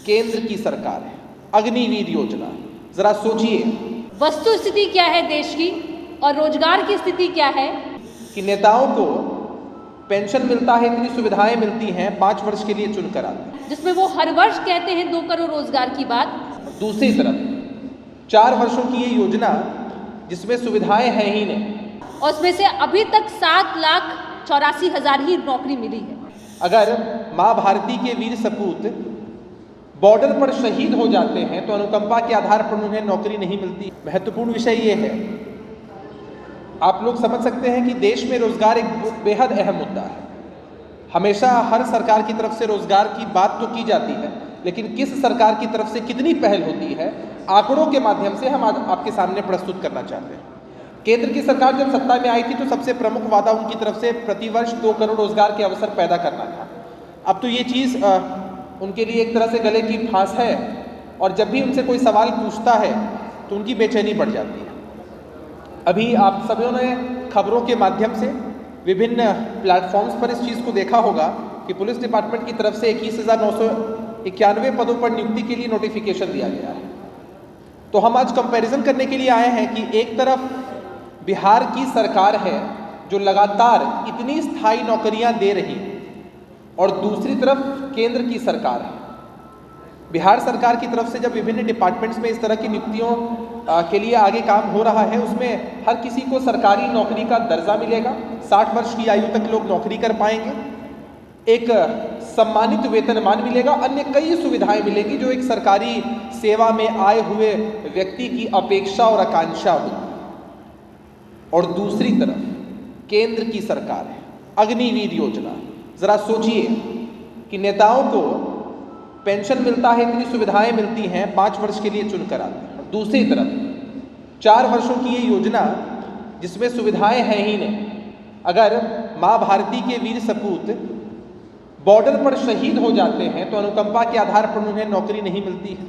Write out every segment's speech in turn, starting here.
केंद्र की सरकार है, अग्निवीर योजना। जरा सोचिए वस्तु स्थिति क्या है देश की और रोजगार की स्थिति क्या है कि नेताओं को पेंशन मिलता है, इतनी सुविधाएं मिलती हैं, 5 वर्ष के लिए चुनकर आते हैं, जिसमें वो हर वर्ष कहते हैं 2 करोड़ रोजगार की बात। दूसरी तरफ 4 वर्षों की ये योजना जिसमें सुविधाएं हैं ही नहीं, और उसमें से अभी तक 7,84,000 ही नौकरी मिली है। अगर माँ भारती के वीर सपूत बॉर्डर पर शहीद हो जाते हैं तो अनुकंपा के आधार पर उन्हें नौकरी नहीं मिलती। महत्वपूर्ण विषय ये है, आप लोग समझ सकते हैं कि देश में रोजगार एक बेहद अहम मुद्दा है। हमेशा हर सरकार की तरफ से रोजगार की बात तो की जाती है, लेकिन किस सरकार की तरफ से कितनी पहल होती है, आंकड़ों के माध्यम से हम आज आपके सामने प्रस्तुत करना चाहते हैं। केंद्र की सरकार जब सत्ता में आई थी तो सबसे प्रमुख वादा उनकी तरफ से प्रतिवर्ष 2 करोड़ रोजगार के अवसर पैदा करना था। अब तो ये चीज़ उनके लिए एक तरह से गले की फांस है, और जब भी उनसे कोई सवाल पूछता है तो उनकी बेचैनी बढ़ जाती है। अभी आप सभी ने खबरों के माध्यम से विभिन्न प्लेटफॉर्म्स पर इस चीज़ को देखा होगा कि पुलिस डिपार्टमेंट की तरफ से 21,991 पदों पर नियुक्ति के लिए नोटिफिकेशन दिया गया है। तो हम आज कंपैरिजन करने के लिए आए हैं कि एक तरफ बिहार की सरकार है जो लगातार इतनी स्थायी नौकरियां दे रही है, और दूसरी तरफ केंद्र की सरकार है। बिहार सरकार की तरफ से जब विभिन्न डिपार्टमेंट्स में इस तरह की नियुक्तियों के लिए आगे काम हो रहा है, उसमें हर किसी को सरकारी नौकरी का दर्जा मिलेगा, 60 वर्ष की आयु तक लोग नौकरी कर पाएंगे, एक सम्मानित वेतनमान मिलेगा, अन्य कई सुविधाएं मिलेगी जो एक सरकारी सेवा में आए हुए व्यक्ति की अपेक्षा और आकांक्षा होगी। और दूसरी तरफ केंद्र की सरकार है, अग्निवीर योजना। जरा सोचिए कि नेताओं को पेंशन मिलता है, इतनी सुविधाएं मिलती हैं, 5 वर्ष के लिए चुनकर आते हैं, दूसरी तरफ 4 वर्षों की ये योजना जिसमें सुविधाएं हैं ही नहीं। अगर माँ भारती के वीर सपूत बॉर्डर पर शहीद हो जाते हैं तो अनुकंपा के आधार पर उन्हें नौकरी नहीं मिलती है,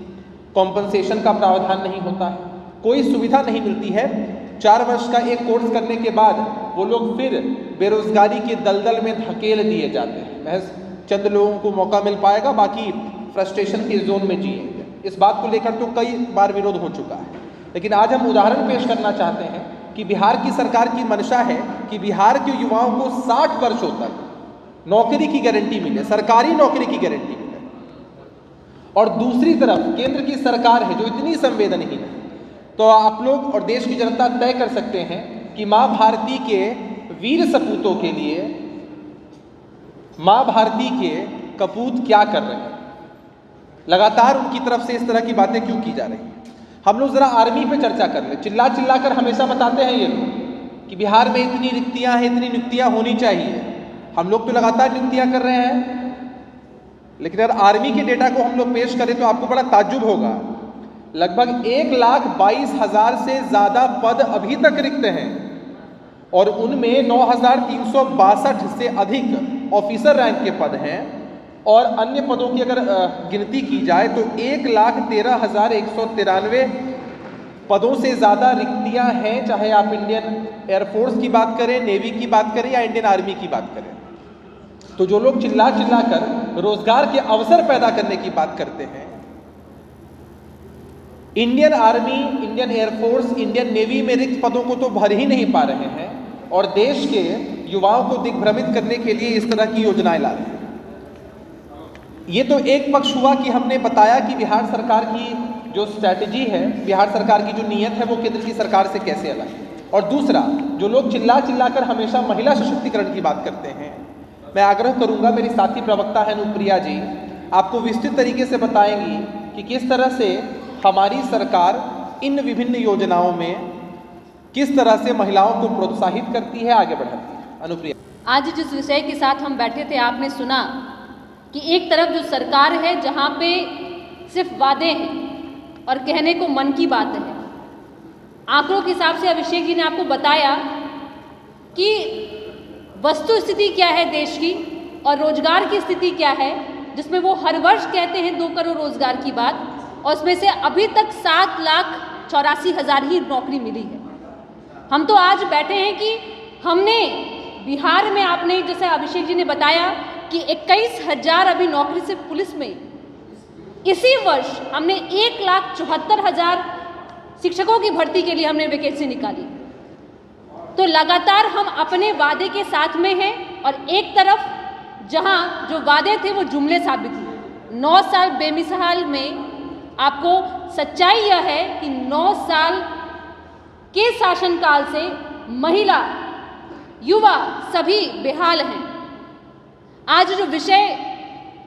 कॉम्पनसेशन का प्रावधान नहीं होता है, कोई सुविधा नहीं मिलती है। 4 वर्ष का एक कोर्स करने के बाद वो लोग फिर बेरोजगारी के दलदल में धकेल दिए जाते हैं। महज चंद लोगों को मौका मिल पाएगा, बाकी फ्रस्ट्रेशन के जोन में जिएंगे। इस बात को लेकर तो कई बार विरोध हो चुका है, लेकिन आज हम उदाहरण पेश करना चाहते हैं कि बिहार की सरकार की मंशा है कि बिहार के युवाओं को 60 वर्षों तक नौकरी की गारंटी मिले, सरकारी नौकरी की गारंटी मिले। और दूसरी तरफ केंद्र की सरकार है जो इतनी संवेदनहीन है। तो आप लोग और देश की जनता तय कर सकते हैं कि माँ भारती के वीर सपूतों के लिए माँ भारती के कपूत क्या कर रहे हैं, लगातार उनकी तरफ से इस तरह की बातें क्यों की जा रही हैं। हम लोग जरा आर्मी पे चर्चा कर ले। चिल्ला चिल्ला कर हमेशा बताते हैं ये लोग कि बिहार में इतनी रिक्तियां हैं, इतनी नियुक्तियां होनी चाहिए। हम लोग तो लगातार नियुक्तियां कर रहे हैं, लेकिन अगर आर्मी के डेटा को हम लोग पेश करें तो आपको बड़ा ताज्जुब होगा। लगभग 1,22,000 से ज़्यादा पद अभी तक रिक्त हैं, और उनमें 9,362 से अधिक ऑफिसर रैंक के पद हैं, और अन्य पदों की अगर गिनती की जाए तो 1,13,193 पदों से ज़्यादा रिक्तियां हैं, चाहे आप इंडियन एयरफोर्स की बात करें, नेवी की बात करें या इंडियन आर्मी की बात करें। तो जो लोग चिल्ला चिल्ला कर रोजगार के अवसर पैदा करने की बात करते हैं, Indian army, Indian air force, Indian navy में रिक्त पदों को तो भर ही नहीं पा रहे हैं, और देश के युवाओं को दिग्भ्रमित करने के लिए इस तरह की योजनाएं ला रहे हैं। ये तो एक पक्ष हुआ कि हमने बताया कि बिहार सरकार की जो स्ट्रैटेजी है, बिहार सरकार की जो नीयत है, वो केंद्र की सरकार से कैसे अलग है। और दूसरा, जो लोग चिल्ला चिल्ला कर हमेशा महिला सशक्तिकरण की बात करते हैं, मैं आग्रह करूंगा, मेरी साथी प्रवक्ता है अनुप्रिया जी आपको विस्तृत तरीके से बताएंगी कि किस तरह से हमारी सरकार इन विभिन्न योजनाओं में किस तरह से महिलाओं को प्रोत्साहित करती है, आगे बढ़ाती है। अनुप्रिया, आज जिस विषय के साथ हम बैठे थे, आपने सुना कि एक तरफ जो सरकार है जहाँ पे सिर्फ वादे हैं और कहने को मन की बात है। आंकड़ों के हिसाब से अभिषेक जी ने आपको बताया कि वस्तु स्थिति क्या है देश की और रोजगार की स्थिति क्या है, जिसमें वो हर वर्ष कहते हैं 2 करोड़ रोजगार की बात, और उसमें से अभी तक 7,84,000 ही नौकरी मिली है। हम तो आज बैठे हैं कि हमने बिहार में, आपने जैसे अभिषेक जी ने बताया कि 21,000 अभी नौकरी सिर्फ पुलिस में, इसी वर्ष हमने 1,74,000 शिक्षकों की भर्ती के लिए हमने वैकेंसी निकाली। तो लगातार हम अपने वादे के साथ में हैं और एक तरफ जहां जो वादे थे वो जुमले साबित हुए। 9 साल बेमिसाल में आपको सच्चाई यह है कि 9 साल के शासनकाल से महिला, युवा सभी बेहाल हैं। आज जो विषय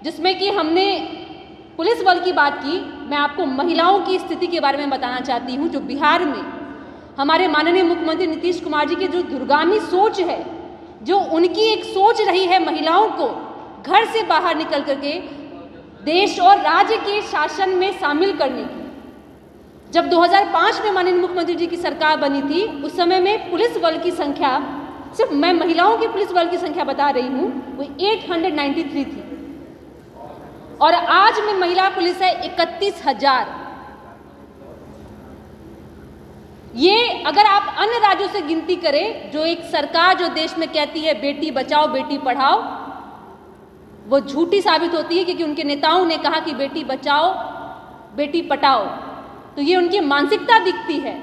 जिसमें कि हमने पुलिस बल की बात की, मैं आपको महिलाओं की स्थिति के बारे में बताना चाहती हूँ। जो बिहार में हमारे माननीय मुख्यमंत्री नीतीश कुमार जी की जो दूरगामी सोच है, जो उनकी एक सोच रही है महिलाओं को घर से बाहर निकल करके देश और राज्य के शासन में शामिल करने की। जब 2005 में माननीय मुख्यमंत्री जी की सरकार बनी थी, उस समय में पुलिस बल की संख्या, सिर्फ मैं महिलाओं की पुलिस बल की संख्या बता रही हूँ, वो 893 थी और आज में महिला पुलिस है 31,000। ये अगर आप अन्य राज्यों से गिनती करें, जो एक सरकार जो देश में कहती है बेटी बचाओ बेटी पढ़ाओ, वो झूठी साबित होती है, क्योंकि उनके नेताओं ने कहा कि बेटी बचाओ बेटी पढ़ाओ। तो ये उनकी मानसिकता दिखती है,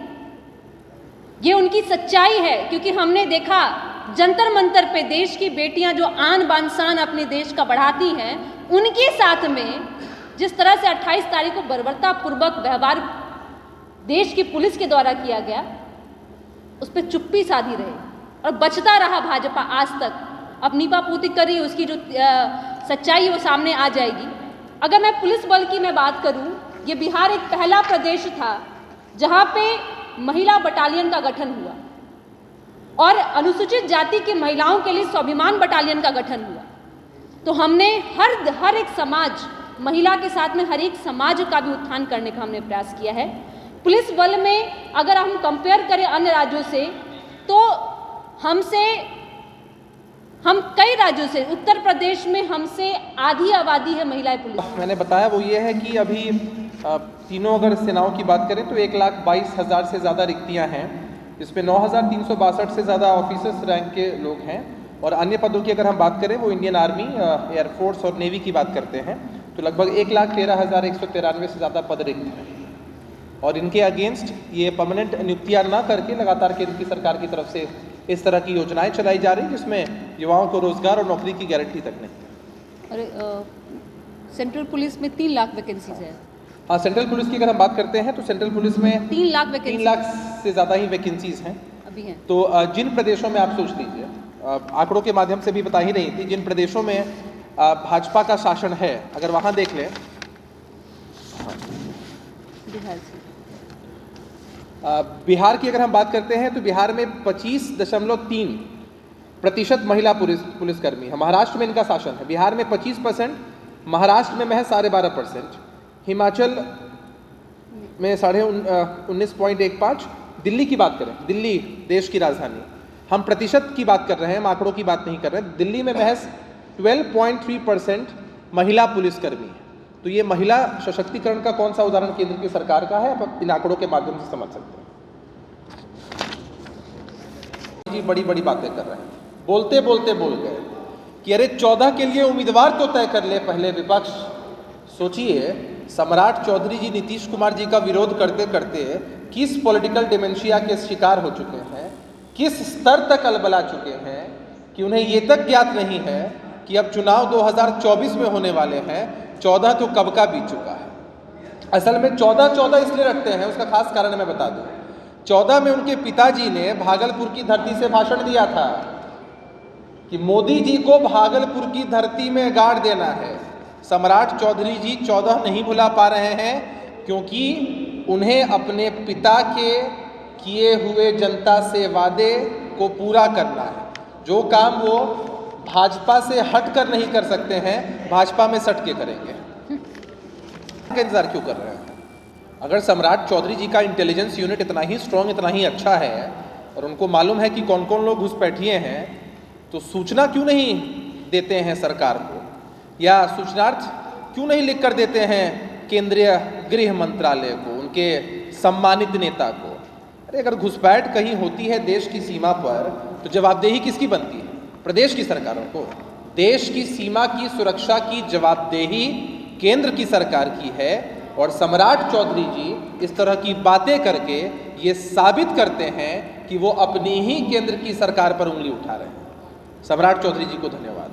ये उनकी सच्चाई है। क्योंकि हमने देखा जंतर मंतर पे देश की बेटियां जो आन बान शान अपने देश का बढ़ाती हैं, उनके साथ में जिस तरह से 28 तारीख को बर्बरतापूर्वक व्यवहार देश की पुलिस के द्वारा किया गया, उस पर चुप्पी साधी रहे और बचता रहा भाजपा आज तक। अब नीपा पूती कर रही है, उसकी जो सच्चाई है वो सामने आ जाएगी। अगर मैं पुलिस बल की मैं बात करूं, ये बिहार एक पहला प्रदेश था जहां पे महिला बटालियन का गठन हुआ और अनुसूचित जाति की महिलाओं के लिए स्वाभिमान बटालियन का गठन हुआ। तो हमने हर एक समाज, महिला के साथ में हर एक समाज का भी उत्थान करने का हमने प्रयास किया है। पुलिस बल में अगर हम कंपेयर करें अन्य राज्यों से, तो हम कई राज्यों से, उत्तर प्रदेश में हमसे आधी आबादी है महिलाएं पुलिस। मैंने बताया वो ये है कि अभी तीनों अगर सेनाओं की बात करें तो 1,22,000 से ज़्यादा रिक्तियां हैं, जिसमें 9,362 से ज़्यादा ऑफिसर्स रैंक के लोग हैं। और अन्य पदों की अगर हम बात करें, वो इंडियन आर्मी, एयरफोर्स और नेवी की बात करते हैं, तो लगभग 1,13,193 से ज़्यादा पद रिक्त हैं। और इनके अगेंस्ट ये परमानेंट नियुक्तियां ना करके लगातार केंद्र की सरकार की तरफ से इस तरह की योजनाएं चलाई जा रही, जिसमें युवाओं को रोजगार और नौकरी की गारंटी तक नहीं। अरे सेंट्रल पुलिस में 3 लाख वैकेंसीज है। हाँ, सेंट्रल पुलिस की अगर हम बात करते हैं तो सेंट्रल पुलिस में 3 लाख 3 लाख से ज़्यादा ही वैकेंसीज हैं अभी हैं। तो जिन प्रदेशों में आप सोच लीजिए, आंकड़ों के माध्यम से भी बता ही रही थी, जिन प्रदेशों में भाजपा का शासन है, अगर वहाँ देख लें, बिहार की अगर हम बात करते हैं तो बिहार में 25.3% महिला पुलिसकर्मी है। महाराष्ट्र में इनका शासन है। बिहार में 25%, महाराष्ट्र में महज 12.5%, हिमाचल में 19.15%। दिल्ली की बात करें, दिल्ली देश की राजधानी, हम प्रतिशत की बात कर रहे हैं, हम आंकड़ों की बात नहीं कर रहे हैं। दिल्ली में महज 12.3% महिला पुलिसकर्मी है। तो ये महिला सशक्तिकरण का कौन सा उदाहरण केंद्र की सरकार का है, आप इन आंकड़ों के माध्यम से समझ सकते हैं। जी बड़ी बड़ी बातें कर रहे हैं, बोलते बोलते बोल गए कि अरे 14 के लिए उम्मीदवार तो तय कर ले पहले विपक्ष। सोचिए, सम्राट चौधरी जी नीतीश कुमार जी का विरोध करते करते किस पॉलिटिकल डिमेंशिया के शिकार हो चुके हैं, किस स्तर तक अलबला चुके हैं कि उन्हें ये तक ज्ञात नहीं है कि अब चुनाव 2024 में होने वाले हैं। 14 तो कब का बीत चुका है। असल में 14 इसलिए रखते हैं, उसका खास कारण मैं बता दूं। 14 में उनके पिताजी ने भागलपुर की धरती से भाषण दिया था कि मोदी जी को भागलपुर की धरती में गाड़ देना है। सम्राट चौधरी जी 14 नहीं भुला पा रहे हैं, क्योंकि उन्हें अपने पिता के किए हुए जनता से वादे को पूरा करना है। जो काम वो भाजपा से हट कर नहीं कर सकते हैं, भाजपा में सट के करेंगे। इंतजार क्यों कर रहे हैं? अगर सम्राट चौधरी जी का इंटेलिजेंस यूनिट इतना ही स्ट्रांग, इतना ही अच्छा है और उनको मालूम है कि कौन कौन लोग घुसपैठिए हैं, तो सूचना क्यों नहीं देते हैं सरकार को, या सूचनार्थ क्यों नहीं लिख कर देते हैं केंद्रीय गृह मंत्रालय को, उनके सम्मानित नेता को? अरे अगर घुसपैठ कहीं होती है देश की सीमा पर, तो जवाबदेही किसकी बनती है? प्रदेश की सरकारों को। देश की सीमा की सुरक्षा की जवाबदेही केंद्र की सरकार की है। और सम्राट चौधरी जी इस तरह की बातें करके ये साबित करते हैं कि वो अपनी ही केंद्र की सरकार पर उंगली उठा रहे हैं। सम्राट चौधरी जी को धन्यवाद।